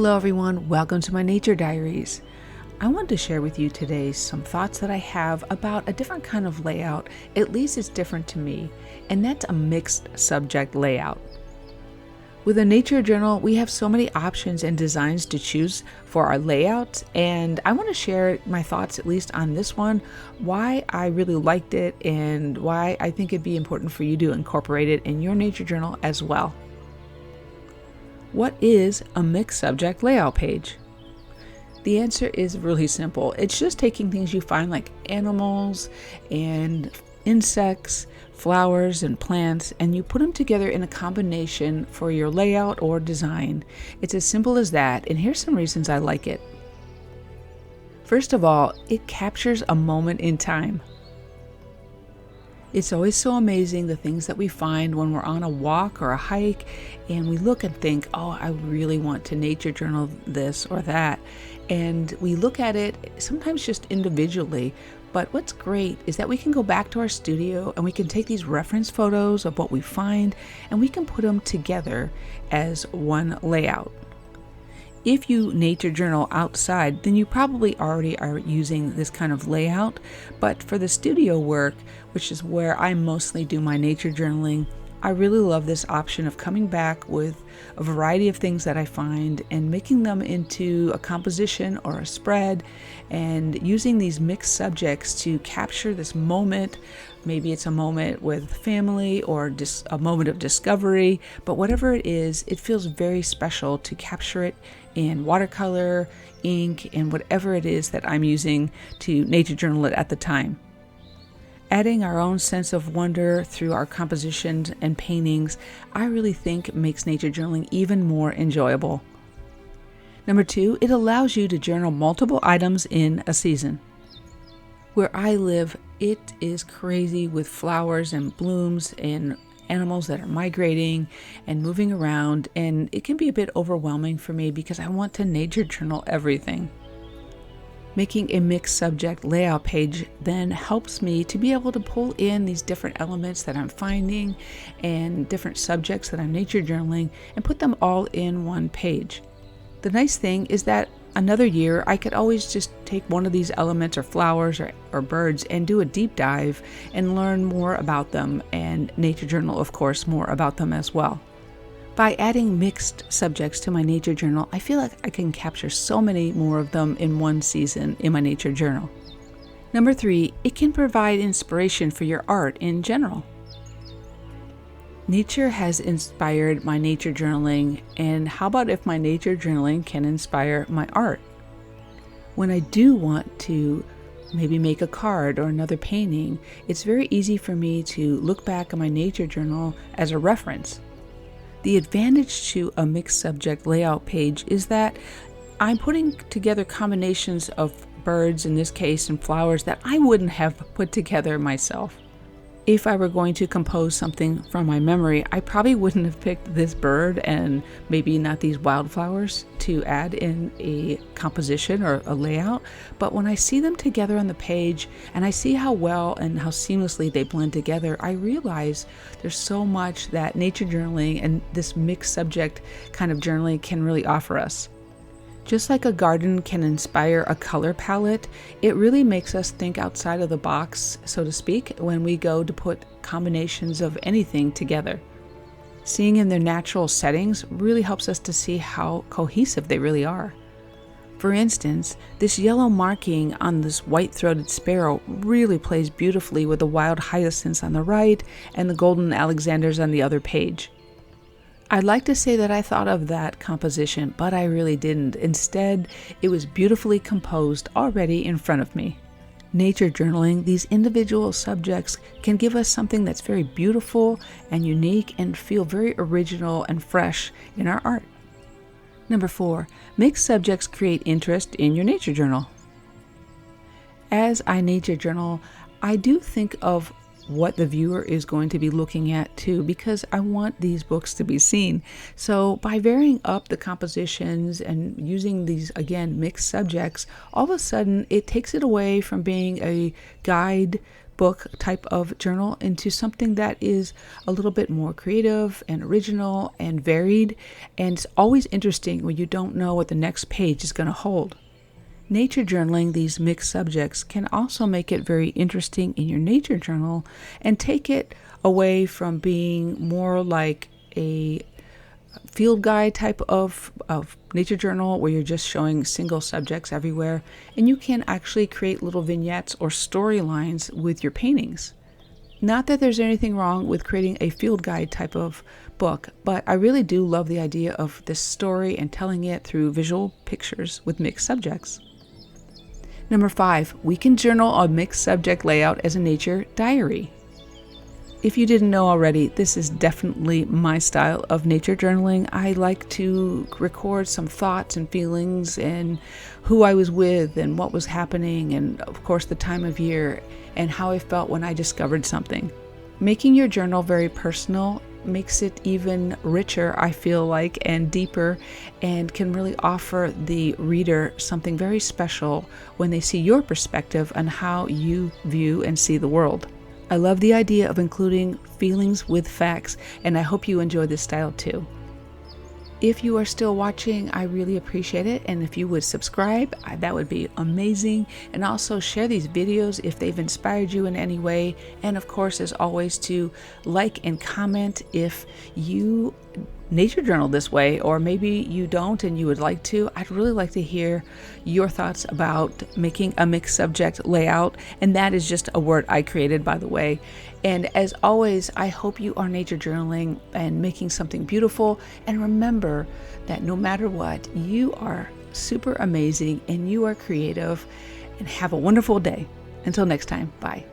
Hello everyone, welcome to my nature diaries. I want to share with you today some thoughts that I have about a different kind of layout. At least it's different to me, and that's a mixed subject layout. With a nature journal, we have so many options and designs to choose for our layout, and I want to share my thoughts, at least on this one, why I really liked it and why I think it'd be important for you to incorporate it in your nature journal as well. What is a mixed subject layout page? The answer is really simple. It's just taking things you find like animals and insects, flowers and plants, and you put them together in a combination for your layout or design. It's as simple as that, and here's some reasons I like it. First of all, it captures a moment in time. It's always so amazing the things that we find when we're on a walk or a hike and we look and think, oh, I really want to nature journal this or that. And we look at it sometimes just individually. But what's great is that we can go back to our studio and we can take these reference photos of what we find and we can put them together as one layout. If you nature journal outside, then you probably already are using this kind of layout. But for the studio work, which is where I mostly do my nature journaling, I really love this option of coming back with a variety of things that I find and making them into a composition or a spread and using these mixed subjects to capture this moment. Maybe it's a moment with family or a moment of discovery, but whatever it is, it feels very special to capture it in watercolor, ink, and whatever it is that I'm using to nature journal it at the time. Adding our own sense of wonder through our compositions and paintings, I really think makes nature journaling even more enjoyable. Number 2, it allows you to journal multiple items in a season. Where I live, it is crazy with flowers and blooms and animals that are migrating and moving around, and it can be a bit overwhelming for me because I want to nature journal everything. Making a mixed subject layout page then helps me to be able to pull in these different elements that I'm finding and different subjects that I'm nature journaling and put them all in one page. The nice thing is that another year I could always just take one of these elements or flowers or birds and do a deep dive and learn more about them and nature journal, of course, more about them as well. By adding mixed subjects to my nature journal, I feel like I can capture so many more of them in one season in my nature journal. Number 3, it can provide inspiration for your art in general. Nature has inspired my nature journaling, and how about if my nature journaling can inspire my art? When I do want to maybe make a card or another painting, it's very easy for me to look back at my nature journal as a reference. The advantage to a mixed subject layout page is that I'm putting together combinations of birds, in this case, and flowers that I wouldn't have put together myself. If I were going to compose something from my memory, I probably wouldn't have picked this bird and maybe not these wildflowers to add in a composition or a layout. But when I see them together on the page and I see how well and how seamlessly they blend together, I realize there's so much that nature journaling and this mixed subject kind of journaling can really offer us. Just like a garden can inspire a color palette, it really makes us think outside of the box, so to speak, when we go to put combinations of anything together. Seeing in their natural settings really helps us to see how cohesive they really are. For instance, this yellow marking on this white-throated sparrow really plays beautifully with the wild hyacinths on the right and the golden alexanders on the other page. I'd like to say that I thought of that composition, but I really didn't. Instead, it was beautifully composed already in front of me. Nature journaling, these individual subjects can give us something that's very beautiful and unique and feel very original and fresh in our art. Number 4, mixed subjects create interest in your nature journal. As I nature journal, I do think of what the viewer is going to be looking at too, because I want these books to be seen. So by varying up the compositions and using these, again, mixed subjects, all of a sudden it takes it away from being a guide sketchbook type of journal into something that is a little bit more creative and original and varied. And it's always interesting when you don't know what the next page is going to hold. Nature journaling these mixed subjects can also make it very interesting in your nature journal and take it away from being more like a field guide type of nature journal where you're just showing single subjects everywhere, and you can actually create little vignettes or storylines with your paintings. Not that there's anything wrong with creating a field guide type of book, but I really do love the idea of this story and telling it through visual pictures with mixed subjects. Number 5, we can journal a mixed subject layout as a nature diary. If you didn't know already, this is definitely my style of nature journaling. I like to record some thoughts and feelings and who I was with and what was happening, and of course the time of year and how I felt when I discovered something. Making your journal very personal makes it even richer, I feel like, and deeper, and can really offer the reader something very special when they see your perspective on how you view and see the world. I love the idea of including feelings with facts, and I hope you enjoy this style too. If you are still watching, I really appreciate it, and if you would subscribe, that would be amazing. And also share these videos if they've inspired you in any way, and of course, as always, to like and comment if you nature journal this way, or maybe you don't and you would like to. I'd really like to hear your thoughts about making a mixed subject layout, and that is just a word I created, by the way. And as always, I hope you are nature journaling and making something beautiful, and remember that no matter what, you are super amazing and you are creative, and have a wonderful day. Until next time, bye.